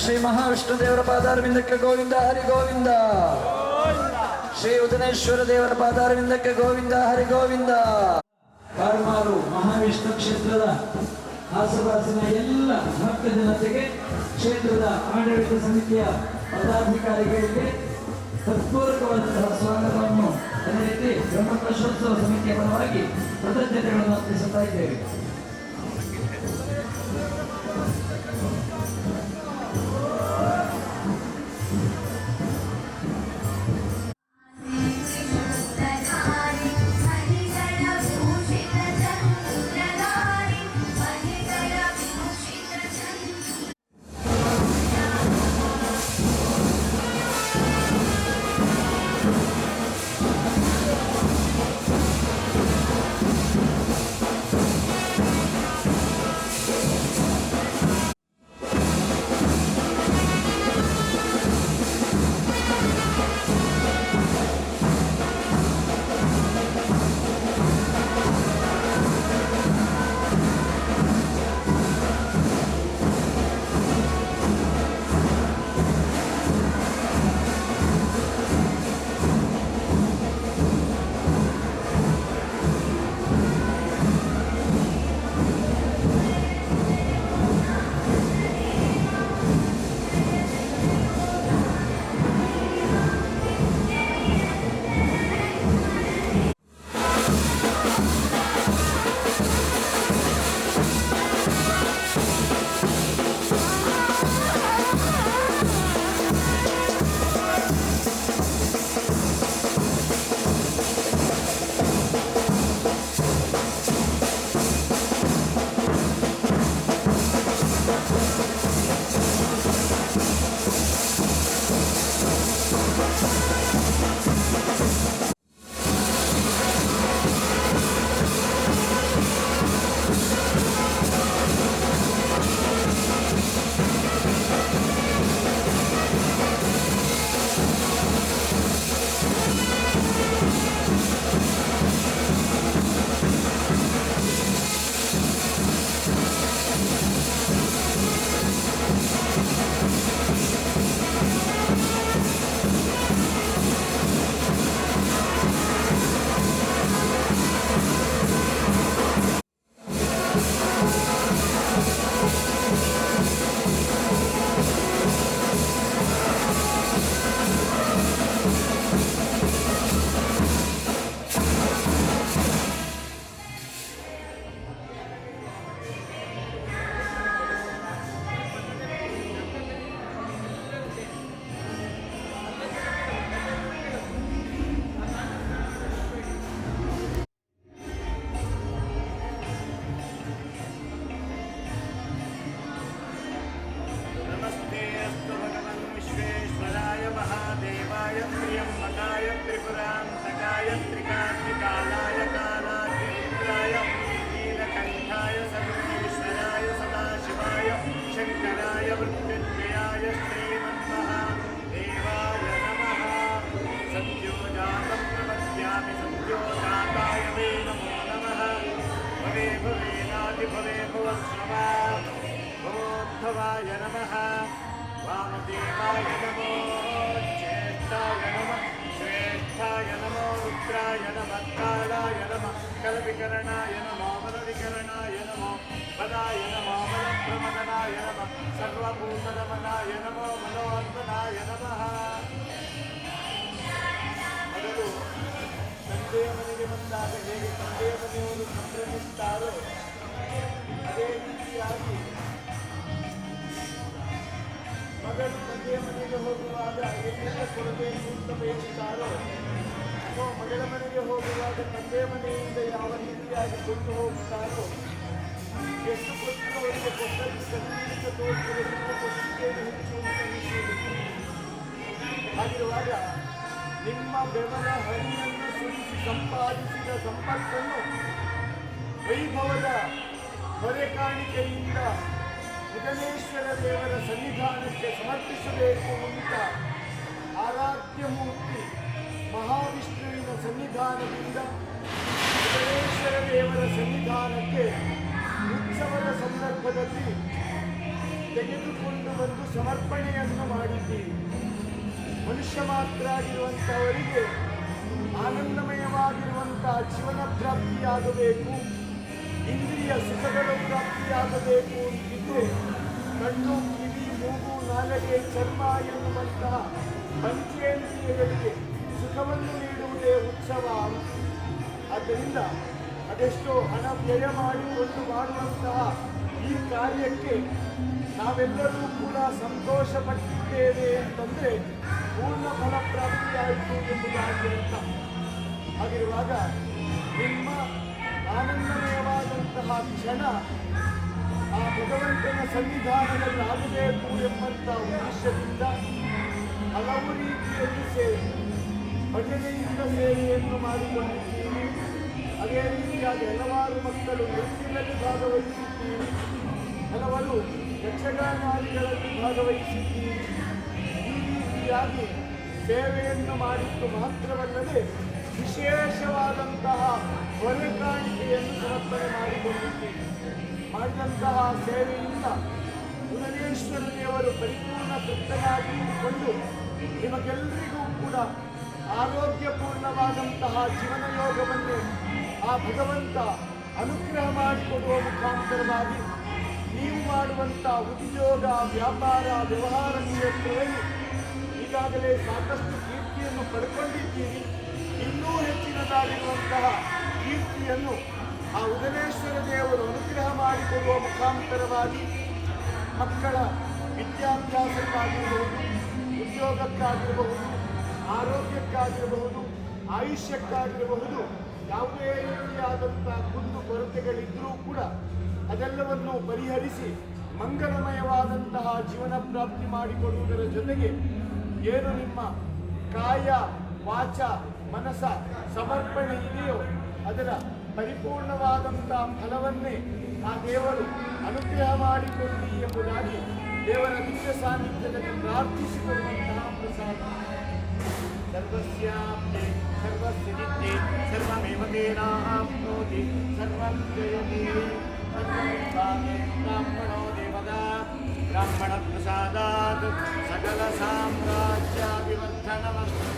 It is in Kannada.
ಶ್ರೀ ಮಹಾವಿಷ್ಣು ದೇವರ ಪಾದಾರವಿಂದಕ್ಕೆ ಗೋವಿಂದ ಹರಿ ಗೋವಿಂದ. ಶ್ರೀ ಉದನೇಶ್ವರ ದೇವರ ಪಾದಾರವಿಂದಕ್ಕೆ ಗೋವಿಂದ ಹರಿ ಗೋವಿಂದ. ಕಾರಮಾರು ಮಹಾವಿಷ್ಣು ಕ್ಷೇತ್ರದ ಆಸುಪಾಸಿನ ಎಲ್ಲ ಭಕ್ತ ಜನತೆಗೆ, ಕ್ಷೇತ್ರದ ಆಡಳಿತ ಸಮಿತಿಯ ಪದಾಧಿಕಾರಿಗಳಿಗೆ ಹೃತ್ಪೂರ್ವಕವಾದಂತಹ ಸ್ವಾಗತವನ್ನು ಅದೇ ರೀತಿ ಬ್ರಹ್ಮಕಲಶೋತ್ಸವ ಸಮಿತಿಯ ಪರವಾಗಿ ಕೃತಜ್ಞತೆಗಳನ್ನು ಅರ್ಪಿಸುತ್ತಾ ಇದ್ದೇವೆ. भवोद्धवाय नमः वामदेवाय नमो ज्येष्ठाय नमः श्रेष्ठाय नमो रुद्राय नमः कालाय नमः कलविकरणाय नमो मनोविकरणाय नमो पदाय नमो मनप्रमदनाय नमः सर्वभूतनमनाय नमो मनोन्मनाय नमः ಮೊದಲು ತಂದೆಯ ಮನೆಗೆ ಬಂದಾಗ ಹೇಗೆ ತಂದೆಯ ಮನೆಯವರು ಸಂಭ್ರಮಿಸುತ್ತಾರೋ ಅದೇ ರೀತಿಯಾಗಿ ಮಗಳು ತಂದೆಯ ಮನೆಗೆ ಹೋಗುವಾಗ ಏನೆಲ್ಲ ಕೊಡಬೇಕು ಅಂತ ಬಯಸುತ್ತಾರೋ ಅಥವಾ ಮಗಳ ಮನೆಗೆ ಹೋಗುವಾಗ ತಂದೆಯ ಮನೆಯಿಂದ ಯಾವ ರೀತಿಯಾಗಿ ಕೊಂಡು ಹೋಗುತ್ತಾರೋ ಎಷ್ಟು ಕೊಟ್ಟು ಅವರಿಗೆ ಕೊಟ್ಟಲ್ಲಿ ಸನ್ನಿಹಿತ ತೋರಿಸುವುದನ್ನು ಹೆಚ್ಚು ಹಾಗಿರುವಾಗ ನಿಮ್ಮ ಬೆವರ ಹರಿಯನ್ನು ಸುರಿಸಿ ಸಂಪಾದಿಸಿದ ಸಂಪತ್ತನ್ನು ವೈಭವದ ಹೊರೆಕಾಣಿಕೆಯಿಂದ ಉದನೇಶ್ವರ ದೇವರ ಸನ್ನಿಧಾನಕ್ಕೆ ಸಮರ್ಪಿಸಬೇಕು ಅಂತ ಆರಾಧ್ಯ ಮೂರ್ತಿ ಮಹಾವಿಷ್ಣುವಿನ ಸನ್ನಿಧಾನದಿಂದ ಉದನೇಶ್ವರ ದೇವರ ಸನ್ನಿಧಾನಕ್ಕೆ ಉತ್ಸವದ ಸಂದರ್ಭದಲ್ಲಿ ತೆಗೆದುಕೊಂಡು ಬಂದು ಸಮರ್ಪಣೆಯನ್ನು ಮಾಡಿದ್ದೀರಿ. ಮನುಷ್ಯ ಮಾತ್ರ ಆಗಿರುವಂಥವರಿಗೆ ಆನಂದಮಯವಾಗಿರುವಂತಹ ಜೀವನ ಪ್ರಾಪ್ತಿಯಾಗಬೇಕು, ಇಂದ್ರಿಯ ಸುಖಗಳ ಪ್ರಾಪ್ತಿಯಾಗಬೇಕು ಅಂತಿದ್ರೆ ಕಣ್ಣು, ಕಿವಿ, ಮೂಗು, ನಾಲಿಗೆ, ಚರ್ಮ ಎನ್ನುವಂತಹ ಪಂಚೇಂದ್ರಿಯಗಳಿಗೆ ಸುಖವನ್ನು ನೀಡುವುದೇ ಉತ್ಸವ. ಆದ್ದರಿಂದ ಅದೆಷ್ಟೋ ಹಣ ವ್ಯಯ ಮಾಡಿಕೊಂಡು ಮಾಡುವಂತಹ ಈ ಕಾರ್ಯಕ್ಕೆ ನಾವೆಲ್ಲರೂ ಕೂಡ ಸಂತೋಷ ಪಟ್ಟಿದ್ದೇವೆ ಅಂತಂದ್ರೆ ಪೂರ್ಣ ಫಲಪ್ರಾಪ್ತಿಯಾಯಿತು ಎಂಬುದಾಗಿ ಅರ್ಥ. ಹಾಗಿರುವಾಗ ನಿಮ್ಮ ಆನಂದಮಯವಾದಂತಹ ಕ್ಷಣ ಆ ಭಗವಂತನ ಸನ್ನಿಧಾನದಲ್ಲಿ ಆಗಬೇಕು ಎಂಬಂಥ ಉದ್ದೇಶದಿಂದ ಹಲವು ರೀತಿಯಲ್ಲಿ ಸೇವೆ, ಭಜನೆಯಿಂದ ಸೇವೆಯನ್ನು ಮಾಡಿಕೊಂಡಿದ್ದೀರಿ. ಅದೇ ರೀತಿಯಾಗಿ ಹಲವಾರು ಮಕ್ಕಳು ನೃತ್ಯದಲ್ಲಿ ಭಾಗವಹಿಸಿದ್ದೀರಿ, ಹಲವರು ಯಕ್ಷಗಾನಾದಿಗಳಲ್ಲಿ ಭಾಗವಹಿಸಿದ್ದೀರಿ. ಈ ರೀತಿಯಾಗಿ ಸೇವೆಯನ್ನು ಮಾಡಿದ್ದು ಮಾತ್ರವಲ್ಲದೆ ವಿಶೇಷವಾದಂತಹ ಹೊರೆಕಾಣಿಕೆಯನ್ನು ಸಮರ್ಪಣೆ ಮಾಡಿಕೊಂಡಿದ್ದೀರಿ. ಮಾಡಿದಂತಹ ಸೇವೆಯಿಂದ ಭುವನೇಶ್ವರ ದೇವರು ಪರಿಪೂರ್ಣ ತೃಪ್ತನಾಗಿದ್ದುಕೊಂಡು ನಿಮಗೆಲ್ಲರಿಗೂ ಕೂಡ ಆರೋಗ್ಯಪೂರ್ಣವಾದಂತಹ ಜೀವನ ಯೋಗವನ್ನೇ ಆ ಭಗವಂತ ಅನುಗ್ರಹ ಮಾಡಿಕೊಡುವ ಮುಖಾಂತರವಾಗಿ ನೀವು ಮಾಡುವಂಥ ಉದ್ಯೋಗ, ವ್ಯಾಪಾರ, ವ್ಯವಹಾರ ಕ್ಷೇತ್ರದಲ್ಲಿ ಈಗಾಗಲೇ ಸಾಕಷ್ಟು ಕೀರ್ತಿಯನ್ನು ಪಡ್ಕೊಂಡಿದ್ದೀರಿ. ಇನ್ನೂ ಹೆಚ್ಚಿನದಾಗಿರುವಂತಹ ಕೀರ್ತಿಯನ್ನು ಆ ಉದನೇಶ್ವರ ದೇವರು ಅನುಗ್ರಹ ಮಾಡಿಕೊಡುವ ಮುಖಾಂತರವಾಗಿ ಮಕ್ಕಳ ವಿದ್ಯಾಭ್ಯಾಸಕ್ಕಾಗಿರಬಹುದು, ಉದ್ಯೋಗಕ್ಕಾಗಿರಬಹುದು, ಆರೋಗ್ಯಕ್ಕಾಗಿರಬಹುದು, ಆಯುಷ್ಯಕ್ಕಾಗಿರಬಹುದು, ಯಾವುದೇ ರೀತಿಯಾದಂಥ ಕುಂದು ಕೊರತೆಗಳಿದ್ದರೂ ಕೂಡ ಅದೆಲ್ಲವನ್ನು ಪರಿಹರಿಸಿ ಮಂಗಲಮಯವಾದಂತಹ ಜೀವನ ಪ್ರಾಪ್ತಿ ಮಾಡಿಕೊಡುವುದರ ಜೊತೆಗೆ ಏನು ನಿಮ್ಮ ಕಾಯ, ವಾಚ, ಮನಸ ಸಮರ್ಪಣೆ ಇದೆಯೋ ಅದರ ಪರಿಪೂರ್ಣವಾದಂತಹ ಫಲವನ್ನೇ ಆ ದೇವರು ಅನುಗ್ರಹ ಮಾಡಿಕೊಳ್ಳಿ ಎಂಬುದಾಗಿ ದೇವರ ದಿವ್ಯ ಸಾನ್ನಿಧ್ಯದಲ್ಲಿ ಪ್ರಾರ್ಥಿಸಿಕೊಳ್ಳುವಂತಹ ಪ್ರಸಾದ. ಸರ್ವಸ್ಯಾಪ್ತೆ ಸರ್ವಸ್ಯ ನಿತ್ಯೆ ಸರ್ವಮೇವ ತೇನಾಪ್ನೋತಿ ಸರ್ವಂ ಜಯತಿ ಸರ್ವಮೇವಾಮಿ ಬ್ರಾಹ್ಮಣೋ ದೇವತಾ ಬ್ರಾಹ್ಮಣ ಪ್ರಸಾದಾತ್ ಸಕಲ ಸಾಮ್ರಾಜ್ಯಾಭಿವರ್ಧನಮಸ್ತು.